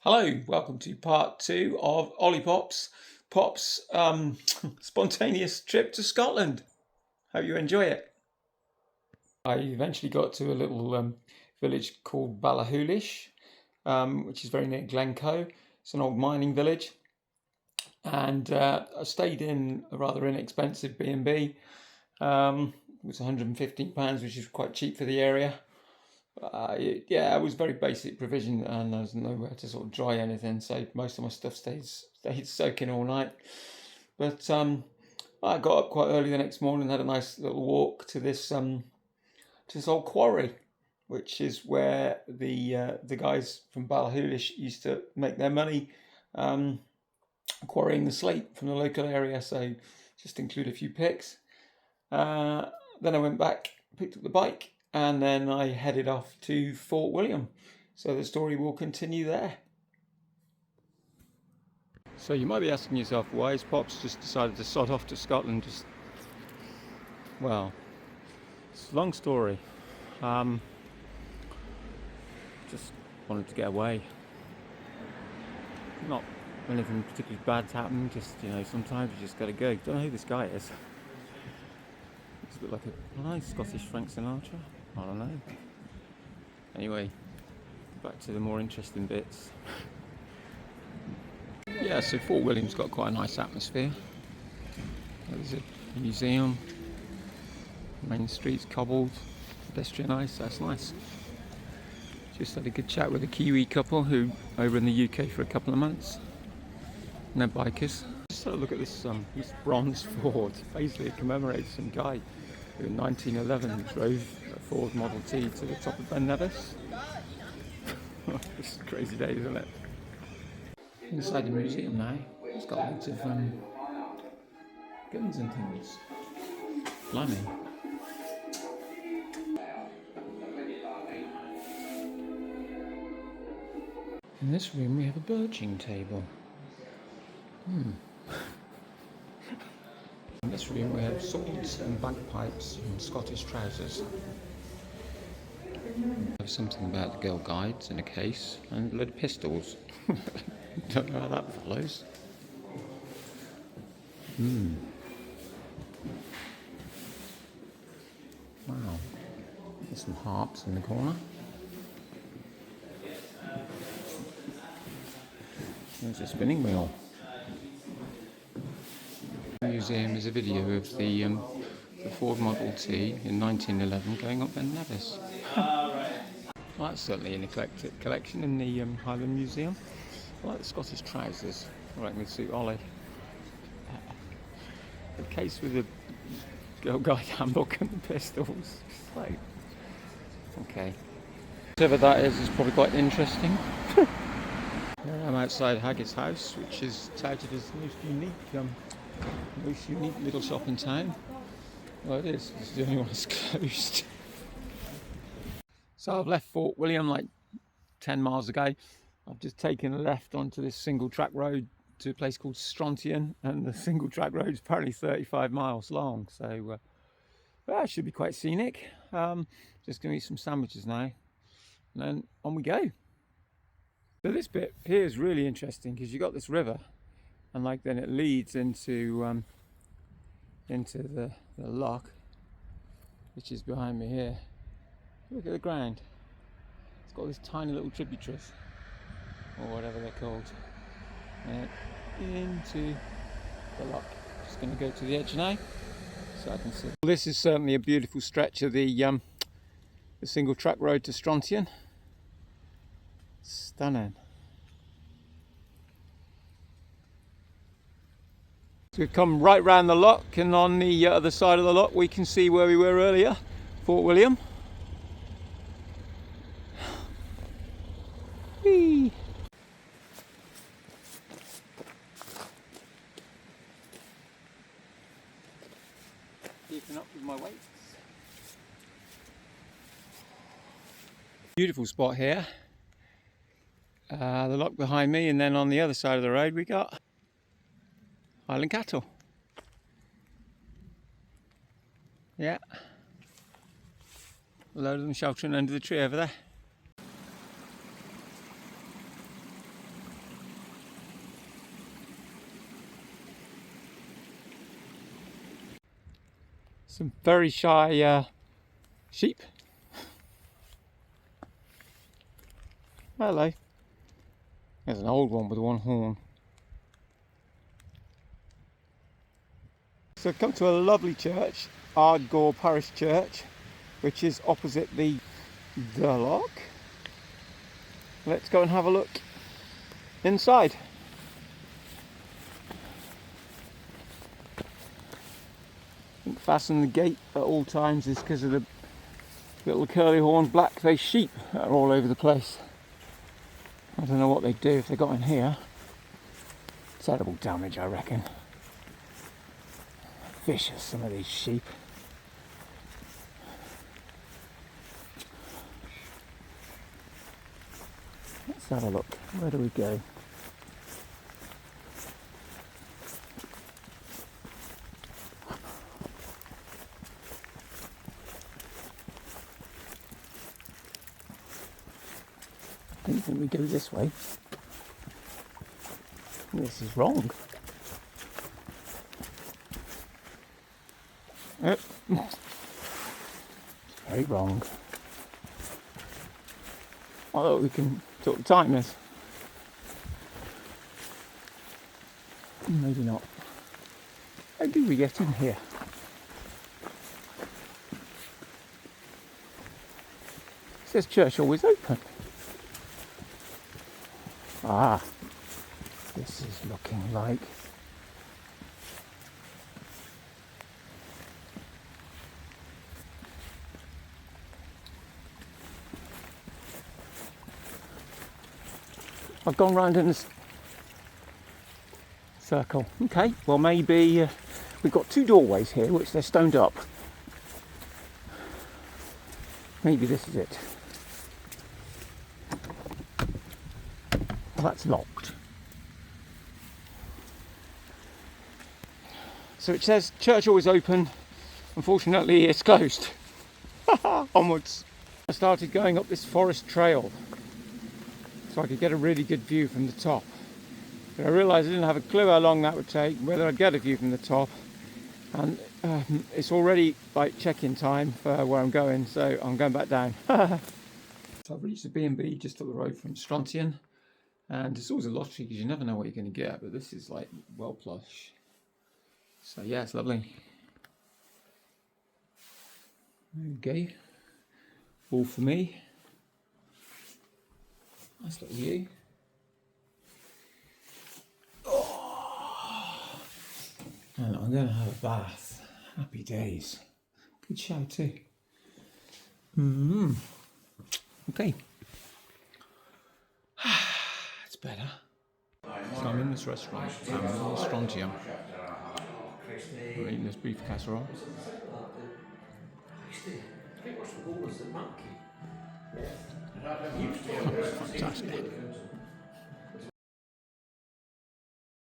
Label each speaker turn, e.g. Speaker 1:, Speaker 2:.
Speaker 1: Hello, welcome to part 2 of Olipops, Pop's spontaneous trip to Scotland. Hope you enjoy it. I eventually got to a little village called Ballachulish, which is very near Glencoe. It's an old mining village, and I stayed in a rather inexpensive B&B. It was £115, which is quite cheap for the area. Yeah, it was very basic provision, and there was nowhere to sort of dry anything, so most of my stuff stayed soaking all night. But I got up quite early the next morning, had a nice little walk to this old quarry, which is where the guys from Ballachulish used to make their money, quarrying the slate from the local area. So just include a few picks. Then I went back, picked up the bike, and then I headed off to Fort William. So the story will continue there. So you might be asking yourself, why has Pops just decided to sod off to Scotland? Well, it's a long story. Just wanted to get away. Not anything particularly bad's happened, just, sometimes you just gotta go. Don't know who this guy is. It's a bit like a nice Scottish Frank Sinatra. I don't know. Anyway, back to the more interesting bits. Yeah, so Fort William's got quite a nice atmosphere. There's a museum, main street's cobbled, pedestrianised, so that's nice. Just had a good chat with a Kiwi couple who over in the UK for a couple of months. And they're bikers. Just had a look at this bronze Ford. Basically it commemorates some guy who in 1911 drove a Ford Model T to the top of Ben Nevis. This is a crazy day, isn't it? Inside the museum now, it's got loads of guns and things. Blimey. In this room we have a birching table. In this room we have swords and bagpipes and Scottish trousers. We have something about the Girl Guides in a case and a load of pistols. Don't know how that follows. Wow. There's some harps in the corner. There's a spinning wheel. The museum is a video of the Ford Model T in 1911 going up Ben Nevis. Well, that's certainly an eclectic collection in the Highland Museum. I like the Scottish trousers. I reckon they'd suit Ollie. The case with the Girl Guide handbook and the pistols. It's like, okay. Whatever that is probably quite interesting. I'm outside Haggett's house, which is touted as the most unique little shop in town. Well, it is. It's the only one that's closed. So I've left Fort William like 10 miles ago. I've just taken a left onto this single track road to a place called Strontian, and the single track road is apparently 35 miles long. So that should be quite scenic. Just going to eat some sandwiches now, and then on we go. So this bit here is really interesting because you've got this river, and then it leads into the Loch, which is behind me here. Look at the ground. It's got these tiny little tributaries, or whatever they're called, and into the Loch. Just going to go to the edge now, so I can see. Well, this is certainly a beautiful stretch of the single track road to Strontian. Stunning. So we've come right round the loch, and on the other side of the loch we can see where we were earlier, Fort William. Whee! Keeping up with my weights. Beautiful spot here. The loch behind me, and then on the other side of the road we got Highland cattle. Yeah. A load of them sheltering under the tree over there. Some very shy sheep. Hello. There's an old one with one horn. So I've come to a lovely church, Ardgour Parish Church, which is opposite the Loch. Let's go and have a look inside. I think fasten the gate at all times is because of the little curly horned black-faced sheep that are all over the place. I don't know what they'd do if they got in here. Terrible damage, I reckon. Vicious, some of these sheep. Let's have a look. Where do we go? I don't think we go this way. This is wrong. Very wrong. Although we can talk the time is. Maybe not. How do we get in here? It says church always open. Ah, this is looking like I've gone round in this circle. Okay, well maybe we've got two doorways here which they're stoned up. Maybe this is it. Well, that's locked. So it says church always open. Unfortunately it's closed. Onwards. I started going up this forest trail so I could get a really good view from the top. But I realised I didn't have a clue how long that would take, whether I'd get a view from the top. And it's already like check-in time for where I'm going, so I'm going back down. So I've reached the B&B just up the road from Strontian, and it's always a lottery because you never know what you're going to get, but this is like well plush. So yeah, it's lovely. Okay, all for me. Nice little view. Oh. And I'm going to have a bath. Happy days. Good show too. Okay. It's better. So I'm in this restaurant. I'm in Strontium. I'm eating this beef casserole. Fantastic.